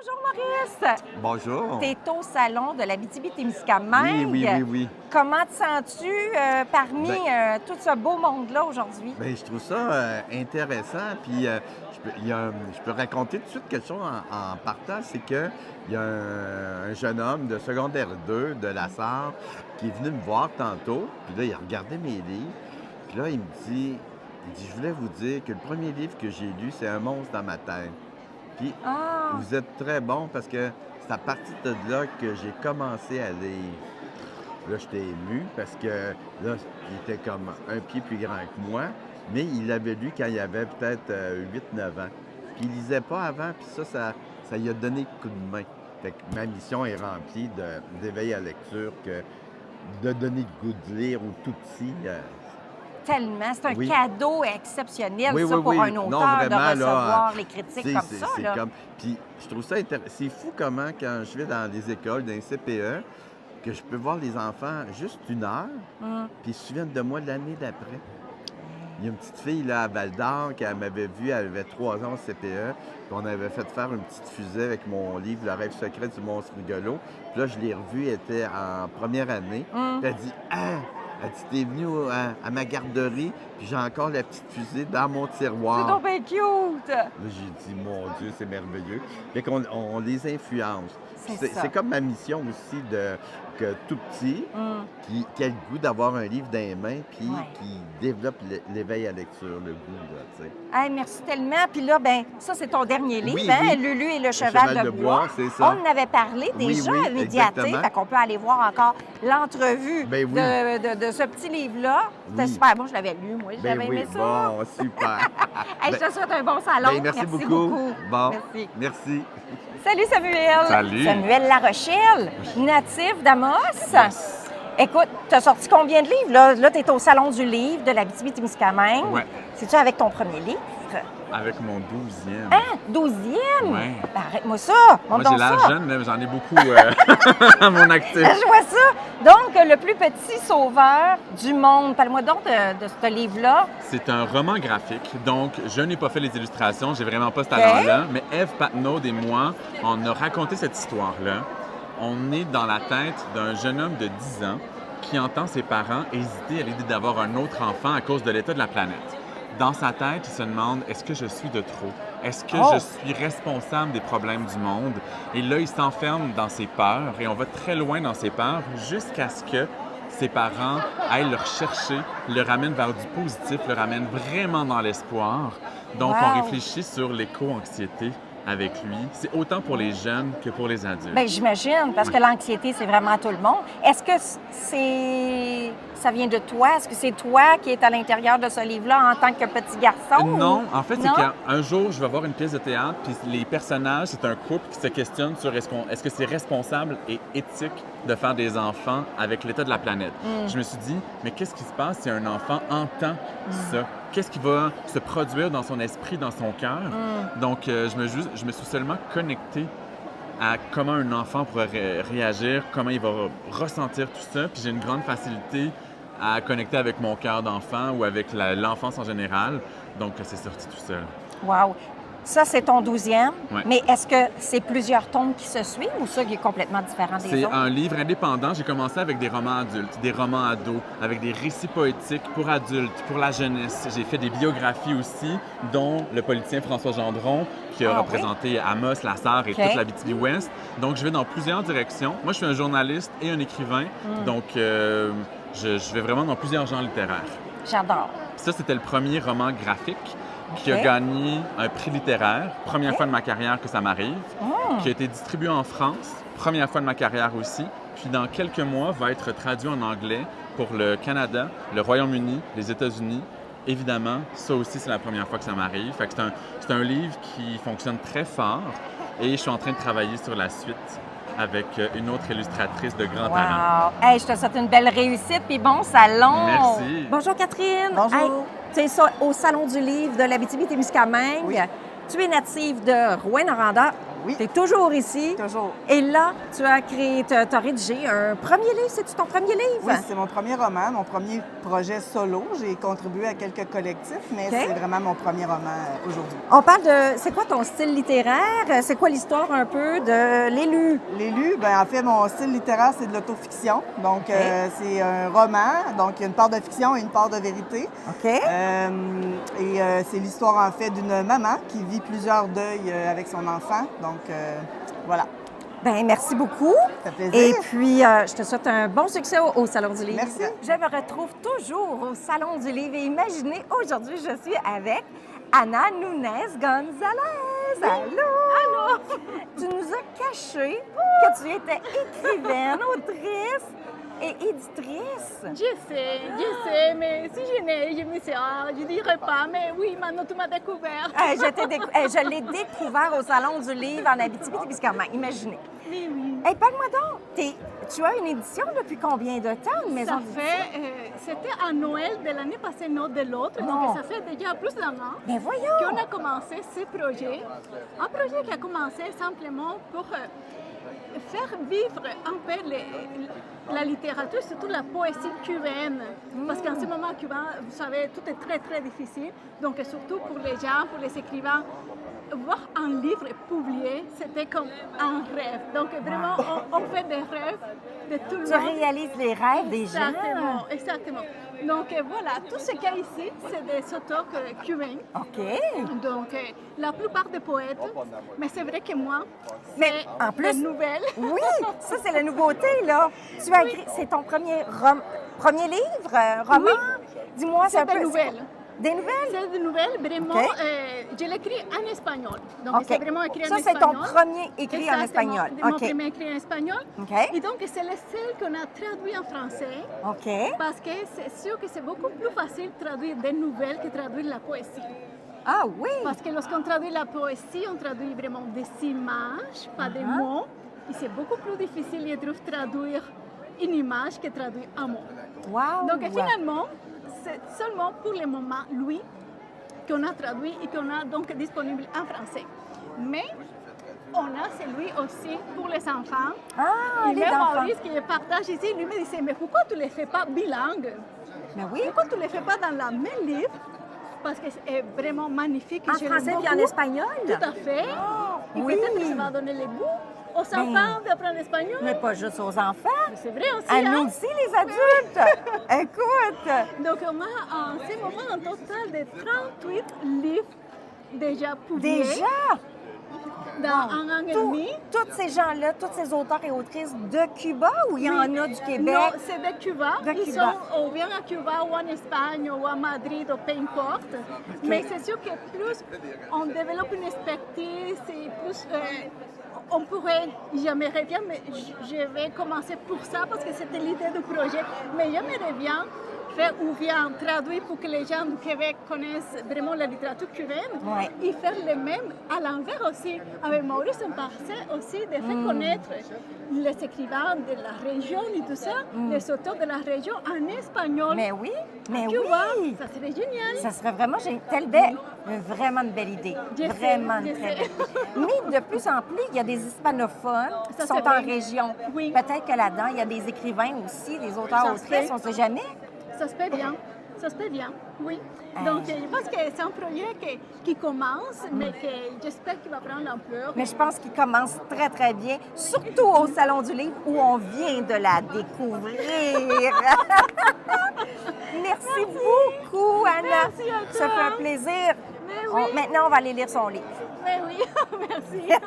Bonjour Maurice! Bonjour. Tu es au salon de l'Abitibi-Témiscamingue. Oui. Comment te sens-tu parmi tout ce beau monde-là aujourd'hui? Bien, je trouve ça intéressant. Puis, je peux raconter tout de suite quelque chose en partant. C'est qu'il y a un jeune homme de secondaire 2 de la Sarre qui est venu me voir tantôt. Puis là, il a regardé mes livres. Puis là, il me dit, je voulais vous dire que le premier livre que j'ai lu, c'est Un monstre dans ma tête. Puis, vous êtes très bon parce que c'est à partir de là que j'ai commencé à lire. Là, j'étais ému parce que là, il était comme un pied plus grand que moi, mais il l'avait lu quand il avait peut-être 8-9 ans. Puis il lisait pas avant, puis ça lui a donné le coup de main. Fait que ma mission est remplie d'éveil à la lecture, que de donner le goût de lire au tout petit. Tellement. C'est un Oui. cadeau exceptionnel, Oui, ça, oui, pour oui. un auteur Non, de vraiment, recevoir là, les critiques C'est comme ça. c'est Là. comme... Puis je trouve ça intéressant. C'est fou comment, quand je vais dans les écoles, dans les CPE, que je peux voir les enfants juste 1 heure, puis ils se souviennent de moi l'année d'après. Il y a une petite fille là, à Val-d'Or qui m'avait vue, elle avait 3 ans au CPE, puis on avait fait faire une petite fusée avec mon livre Le rêve secret du monstre rigolo. Puis là, je l'ai revue, elle était en première année. Puis elle dit « Ah! » Elle dit « T'es venue à ma garderie, puis j'ai encore la petite fusée dans mon tiroir. » C'est donc bien cute! Là, j'ai dit, mon Dieu, c'est merveilleux. Fait qu'on on les influence. C'est ça. C'est comme ma mission aussi que tout petit, qui a le goût d'avoir un livre dans les mains, puis qui développe l'éveil à la lecture, le goût, là, tu sais. Hey, merci tellement. Puis là, ben, ça, c'est ton dernier livre, Oui, hein? oui. Lulu et le cheval de bois. c'est ça. On en avait parlé déjà Oui, à Médiathèque, exactement. fait qu'on peut aller voir encore l'entrevue Ben oui. de ce petit livre-là. C'était Oui. super bon, je l'avais lu, moi, Ben j'avais oui, aimé ça. bon, super. Hey, je te souhaite un bon salon. Ben, merci beaucoup. Bon, Merci. merci. Salut Samuel. Salut. Samuel Larochelle, natif d'Amos. Écoute, tu as sorti combien de livres? Là tu es au Salon du livre de l'Abitibi-Témiscamingue. Ouais. C'est-tu avec ton premier livre? Avec mon 12e. Hein? 12e? Ouais. Ben, arrête-moi ça. Moi, Montre j'ai donc l'air ça. jeune, mais j'en ai beaucoup à mon actif. Je vois ça. Donc, le plus petit sauveur du monde. Parle-moi donc de ce livre-là. C'est un roman graphique, donc je n'ai pas fait les illustrations, j'ai vraiment pas ce talent-là, mais Eve Patnaud et moi, on a raconté cette histoire-là. On est dans la tête d'un jeune homme de 10 ans qui entend ses parents hésiter à l'idée d'avoir un autre enfant à cause de l'état de la planète. Dans sa tête, il se demande, est-ce que je suis de trop? Est-ce que je suis responsable des problèmes du monde? Et là, il s'enferme dans ses peurs et on va très loin dans ses peurs jusqu'à ce que ses parents aillent le rechercher, le ramènent vers du positif, le ramènent vraiment dans l'espoir. Donc, on réfléchit sur l'éco-anxiété avec lui. C'est autant pour les jeunes que pour les adultes. Bien, j'imagine, parce que l'anxiété, c'est vraiment à tout le monde. Est-ce que ça vient de toi? Est-ce que c'est toi qui es à l'intérieur de ce livre-là en tant que petit garçon? Non, en fait, c'est Non? qu'un jour, je vais voir une pièce de théâtre, puis les personnages, c'est un couple qui se questionne sur est-ce que c'est responsable et éthique de faire des enfants avec l'état de la planète. Je me suis dit, mais qu'est-ce qui se passe si un enfant entend ça? Qu'est-ce qui va se produire dans son esprit, dans son cœur? Donc, je me suis seulement connecté à comment un enfant pourrait réagir, comment il va ressentir tout ça. Puis j'ai une grande facilité à connecter avec mon cœur d'enfant ou avec l'enfance en général. Donc, c'est sorti tout seul. Wow! Ça, c'est ton 12e. Ouais. Mais est-ce que c'est plusieurs tomes qui se suivent ou ça qui est complètement différent des C'est autres? un livre indépendant. J'ai commencé avec des romans adultes, des romans ados, avec des récits poétiques pour adultes, pour la jeunesse. J'ai fait des biographies aussi, dont le politicien François Gendron, qui a représenté Amos, La Sarre et toute la Abitibi-Ouest. Donc, je vais dans plusieurs directions. Moi, je suis un journaliste et un écrivain. Donc, je vais vraiment dans plusieurs genres littéraires. J'adore. Ça, c'était le premier roman graphique qui a gagné un prix littéraire. Première fois de ma carrière que ça m'arrive. Qui a été distribué en France. Première fois de ma carrière aussi. Puis dans quelques mois, va être traduit en anglais pour le Canada, le Royaume-Uni, les États-Unis. Évidemment, ça aussi, c'est la première fois que ça m'arrive. Fait que c'est un livre qui fonctionne très fort. Et je suis en train de travailler sur la suite avec une autre illustratrice de grand talent. Wow! Hey, je te souhaite une belle réussite puis bon salon! Merci. Bonjour Catherine! Bonjour. Hey, tu es au Salon du livre de l'Abitibi-Témiscamingue. Oui. Tu es native de Rouyn-Noranda. Oui. Tu es toujours ici. Toujours. Et là, tu as créé, tu as rédigé un premier livre. C'est-tu ton premier livre? Oui, c'est mon premier roman, mon premier projet solo. J'ai contribué à quelques collectifs, mais OK. c'est vraiment mon premier roman aujourd'hui. On parle de... C'est quoi ton style littéraire? C'est quoi l'histoire un peu de l'élu? L'élu, ben en fait, mon style littéraire, c'est de l'autofiction. Donc, c'est un roman. Donc, il y a une part de fiction et une part de vérité. OK. C'est l'histoire, en fait, d'une maman qui vit plusieurs deuils avec son enfant. Donc, voilà. Bien, merci beaucoup. Ça fait Et plaisir. puis, je te souhaite un bon succès au Salon du Livre. Merci. Je me retrouve toujours au Salon du Livre. Et imaginez, aujourd'hui, je suis avec Ana Nunez Gonzalez. Allô! Allô! Tu nous as caché que tu étais écrivaine, autrice et éditrice. Je sais, mais si je me disais, je dirais pas, mais oui, maintenant tu m'as découvert. Je l'ai découvert au Salon du Livre en Abitibi-Témiscamingue. Imaginez. Oui, oui. Hey, parle-moi donc. Tu as une édition depuis combien de temps, une maison Ça d'édition? fait, c'était à Noël de l'année passée, non de l'autre, Non. donc ça fait déjà plus d'un an Ben voyons! qu'on a commencé ce projet. Un projet qui a commencé simplement pour faire vivre un peu la littérature, surtout la poésie cubaine. Parce qu'en ce moment, Cuba, vous savez, tout est très, très difficile. Donc, surtout pour les gens, pour les écrivains, voir un livre publié, c'était comme un rêve. Donc, vraiment, on fait des rêves de tout le Tu monde. réalises les rêves des gens. Exactement, exactement. Donc, voilà, tout ce qu'il y a ici, c'est des auteurs cubains. OK. Donc, la plupart des poètes, mais c'est vrai que moi, Mais c'est en plus- des nouvelles. Oui, ça, c'est la nouveauté, là. Tu as écrit, c'est ton premier livre, roman? Dis-moi, C'est un des peu- nouvelles. Des nouvelles? C'est des nouvelles, vraiment, OK. je l'écris en espagnol. Donc, OK. c'est vraiment écrit en Ça, espagnol. c'est ton premier écrit en Exactement, espagnol. Mon OK. premier écrit en espagnol. OK. Et donc, c'est le seul qu'on a traduit en français. OK. Parce que c'est sûr que c'est beaucoup plus facile de traduire des nouvelles que de traduire la poésie. Ah oui? Parce que lorsqu'on traduit la poésie, on traduit vraiment des images, pas des mots. Et c'est beaucoup plus difficile, je trouve, traduire une image que traduire un mot. Wow! Donc finalement, c'est seulement pour le moment, lui, qu'on a traduit et qu'on a donc disponible en français. Mais on a celui aussi pour les enfants. Ah, Et les même enfants. Maurice qui le partage ici, lui me disait, mais pourquoi tu ne les fais pas bilingues? Mais oui. Pourquoi tu ne les fais pas dans le même livre? Parce que c'est vraiment magnifique. En je l'aime français puis en beaucoup. espagnol? Tout à fait. Et oui. peut-être que ça va donner le goût aux enfants d'apprendre l'espagnol. Mais pas juste aux enfants. C'est vrai aussi. À hein? nous aussi, les adultes. Écoute, Donc, on a en ce moment un total de 38 livres déjà publiés déjà, dans un an et demi. tous ces gens-là, tous ces auteurs et autrices de Cuba ou il y en a du Québec? Non, c'est de Cuba. De Ils Cuba. sont ou bien à Cuba ou en Espagne ou à Madrid ou peu importe. Mais c'est sûr que plus on développe une expertise et plus on pourrait, j'aimerais bien, mais je vais commencer pour ça parce que c'était l'idée du projet. Mais j'aimerais bien faire ou bien traduire pour que les gens du Québec connaissent vraiment la littérature cubaine Ouais. et faire le même à l'envers aussi. Avec Maurice, on pensait aussi de faire connaître les écrivains de la région et tout ça, les auteurs de la région en espagnol. Mais oui, mais Cuba, oui. ça serait génial. Ça serait vraiment vraiment une belle idée. Je sais, Vraiment une je très sais. belle. Mais de plus en plus, il y a des hispanophones Ça, qui sont c'est en vrai. région. Oui. Peut-être que là-dedans, il y a des écrivains aussi, des auteurs, Ça se autrices, fait. on ne sait jamais. Ça se fait bien. Ça se fait bien, oui. Donc, je pense que c'est un projet qui commence, mais que j'espère qu'il va prendre l'ampleur. Mais je pense qu'il commence très, très bien, surtout au Salon du Livre où on vient de la découvrir. Merci beaucoup, Anna. Merci à toi. Ça fait un plaisir. Mais oui. Maintenant, on va aller lire son livre. Mais oui, merci.